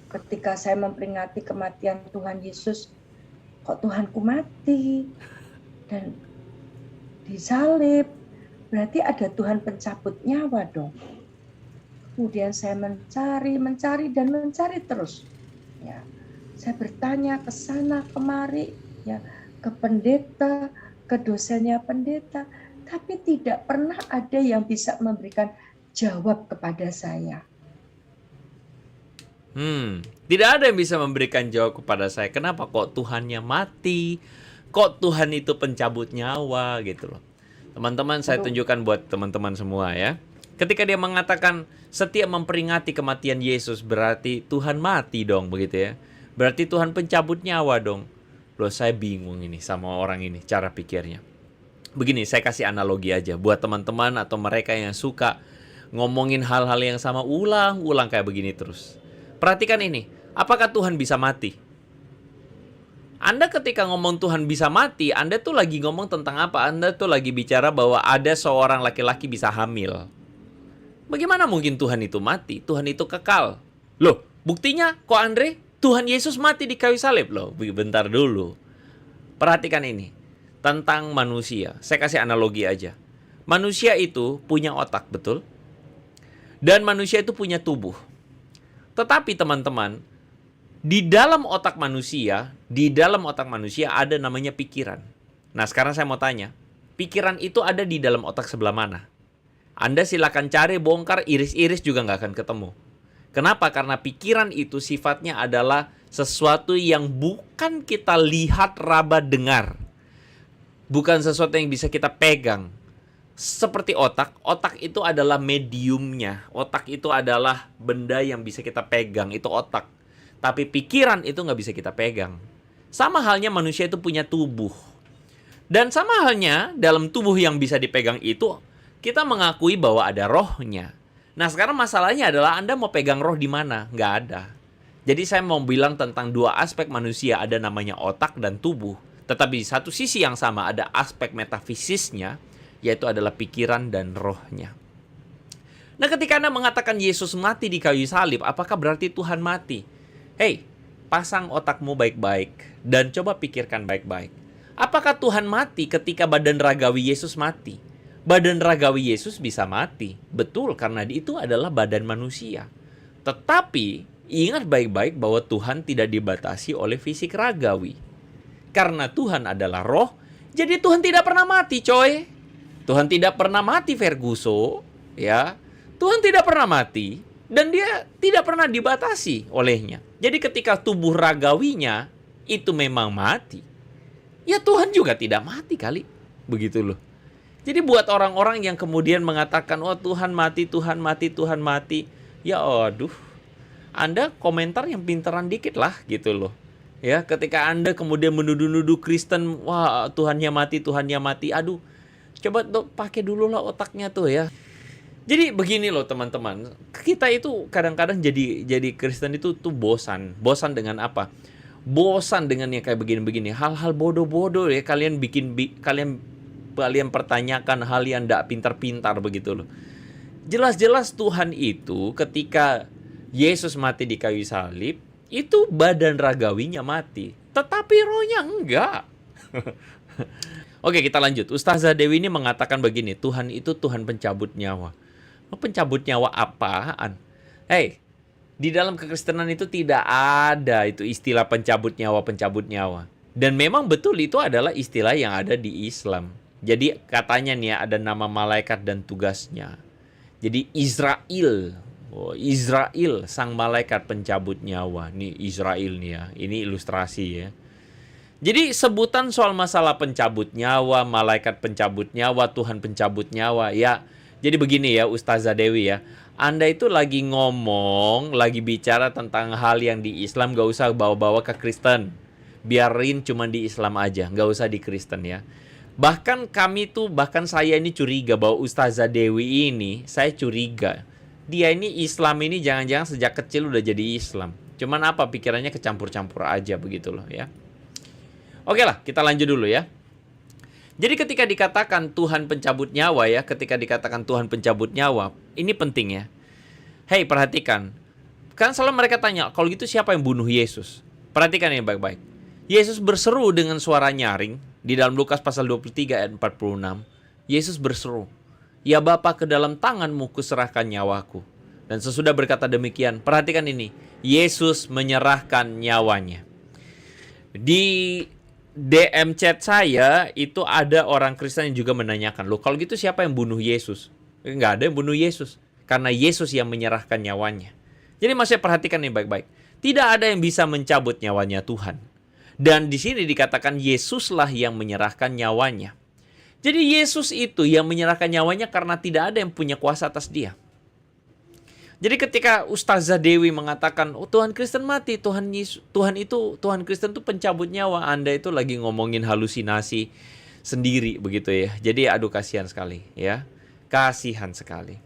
ketika saya memperingati kematian Tuhan Yesus, kok Tuhanku mati dan disalib, berarti ada Tuhan pencabut nyawa dong. Kemudian saya mencari terus. Ya, saya bertanya ke sana kemari, ya, ke pendeta, ke dosennya pendeta, tapi tidak pernah ada yang bisa memberikan jawab kepada saya. Tidak ada yang bisa memberikan jawab kepada saya. Kenapa kok Tuhannya mati? Kok Tuhan itu pencabut nyawa gitu loh. Teman-teman, saya tunjukkan buat teman-teman semua ya. Ketika dia mengatakan setiap memperingati kematian Yesus, berarti Tuhan mati dong begitu ya. Berarti Tuhan pencabut nyawa dong. Loh, saya bingung ini sama orang ini cara pikirnya. Begini, saya kasih analogi aja buat teman-teman atau mereka yang suka ngomongin hal-hal yang sama ulang-ulang kayak begini terus. Perhatikan ini, apakah Tuhan bisa mati? Anda ketika ngomong Tuhan bisa mati, Anda tuh lagi ngomong tentang apa? Anda tuh lagi bicara bahwa ada seorang laki-laki bisa hamil. Bagaimana mungkin Tuhan itu mati? Tuhan itu kekal. Loh, buktinya kok Andre? Tuhan Yesus mati di kayu salib loh. Bentar dulu. Perhatikan ini. Tentang manusia. Saya kasih analogi aja. Manusia itu punya otak, betul? Dan manusia itu punya tubuh. Tetapi teman-teman, di dalam otak manusia ada namanya pikiran. Nah, sekarang saya mau tanya, pikiran itu ada di dalam otak sebelah mana? Anda silakan cari, bongkar, iris-iris juga nggak akan ketemu. Kenapa? Karena pikiran itu sifatnya adalah sesuatu yang bukan kita lihat, raba, dengar. Bukan sesuatu yang bisa kita pegang. Seperti otak itu adalah mediumnya. Otak itu adalah benda yang bisa kita pegang, itu otak. Tapi pikiran itu nggak bisa kita pegang. Sama halnya manusia itu punya tubuh. Dan sama halnya dalam tubuh yang bisa dipegang itu, kita mengakui bahwa ada rohnya. Nah, sekarang masalahnya adalah Anda mau pegang roh di mana? Nggak ada. Jadi saya mau bilang tentang dua aspek manusia, ada namanya otak dan tubuh. Tetapi di satu sisi yang sama ada aspek metafisisnya, yaitu adalah pikiran dan rohnya. Nah, ketika Anda mengatakan Yesus mati di kayu salib, apakah berarti Tuhan mati? Hei, pasang otakmu baik-baik dan coba pikirkan baik-baik. Apakah Tuhan mati ketika badan ragawi Yesus mati? Badan ragawi Yesus bisa mati. Betul, karena itu adalah badan manusia. Tetapi, ingat baik-baik bahwa Tuhan tidak dibatasi oleh fisik ragawi. Karena Tuhan adalah roh, jadi Tuhan tidak pernah mati, coy. Tuhan tidak pernah mati, Ferguso, ya. Tuhan tidak pernah mati dan dia tidak pernah dibatasi olehnya. Jadi ketika tubuh ragawinya itu memang mati, ya Tuhan juga tidak mati kali. Begitu loh. Jadi buat orang-orang yang kemudian mengatakan, "Oh, Tuhan mati, Tuhan mati, Tuhan mati." Ya aduh. Anda komentar yang pinteran dikit lah gitu loh. Ya, ketika Anda kemudian menuduh-nuduh Kristen, "Wah, Tuhannya mati, Tuhannya mati." Aduh. Coba pakai dulu lah otaknya tuh ya. Jadi begini loh teman-teman. Kita itu kadang-kadang jadi Kristen itu tuh bosan. Bosan dengan apa? Bosan dengan yang kayak begini-begini. Hal-hal bodoh-bodoh ya. Kalian pertanyakan hal yang tidak pintar-pintar begitu loh. Jelas-jelas Tuhan itu ketika Yesus mati di kayu salib, itu badan ragawinya mati. Tetapi rohnya enggak. Oke, kita lanjut. Ustazah Dewi ini mengatakan begini, Tuhan itu Tuhan pencabut nyawa. Pencabut nyawa apaan? Hei, di dalam kekristenan itu tidak ada itu istilah pencabut nyawa. Dan memang betul itu adalah istilah yang ada di Islam. Jadi katanya nih ya, ada nama malaikat dan tugasnya. Jadi Israel, Israel sang malaikat pencabut nyawa. Nih Israel nih ya, ini ilustrasi ya. Jadi sebutan soal masalah pencabut nyawa, malaikat pencabut nyawa, Tuhan pencabut nyawa, ya. Jadi begini ya Ustazah Dewi ya, Anda itu lagi ngomong, lagi bicara tentang hal yang di Islam, gak usah bawa-bawa ke Kristen. Biarin cuma di Islam aja, gak usah di Kristen ya. Bahkan saya ini curiga bahwa Ustazah Dewi ini, saya curiga. Dia ini Islam ini jangan-jangan sejak kecil udah jadi Islam. Cuman apa, pikirannya kecampur-campur aja begitu loh ya. Oke lah, kita lanjut dulu ya. Jadi ketika dikatakan Tuhan pencabut nyawa ini penting ya. Hei, perhatikan. Kan selalu mereka tanya, kalau gitu siapa yang bunuh Yesus? Perhatikan ini baik-baik. Yesus berseru dengan suara nyaring di dalam Lukas pasal 23 ayat 46. Yesus berseru, "Ya Bapa, ke dalam tanganmu kuserahkan nyawaku." Dan sesudah berkata demikian, perhatikan ini, Yesus menyerahkan nyawanya. Di DM chat saya itu ada orang Kristen yang juga menanyakan, loh kalau gitu siapa yang bunuh Yesus? Nggak ada yang bunuh Yesus, karena Yesus yang menyerahkan nyawanya. Jadi masih perhatikan ini baik-baik. Tidak ada yang bisa mencabut nyawanya Tuhan. Dan di sini dikatakan Yesuslah yang menyerahkan nyawanya. Jadi Yesus itu yang menyerahkan nyawanya karena tidak ada yang punya kuasa atas dia. Jadi ketika Ustazah Dewi mengatakan, oh Tuhan Kristen mati, Tuhan Kristen itu pencabut nyawa, Anda itu lagi ngomongin halusinasi sendiri begitu ya. Jadi aduh kasihan sekali ya. Kasihan sekali.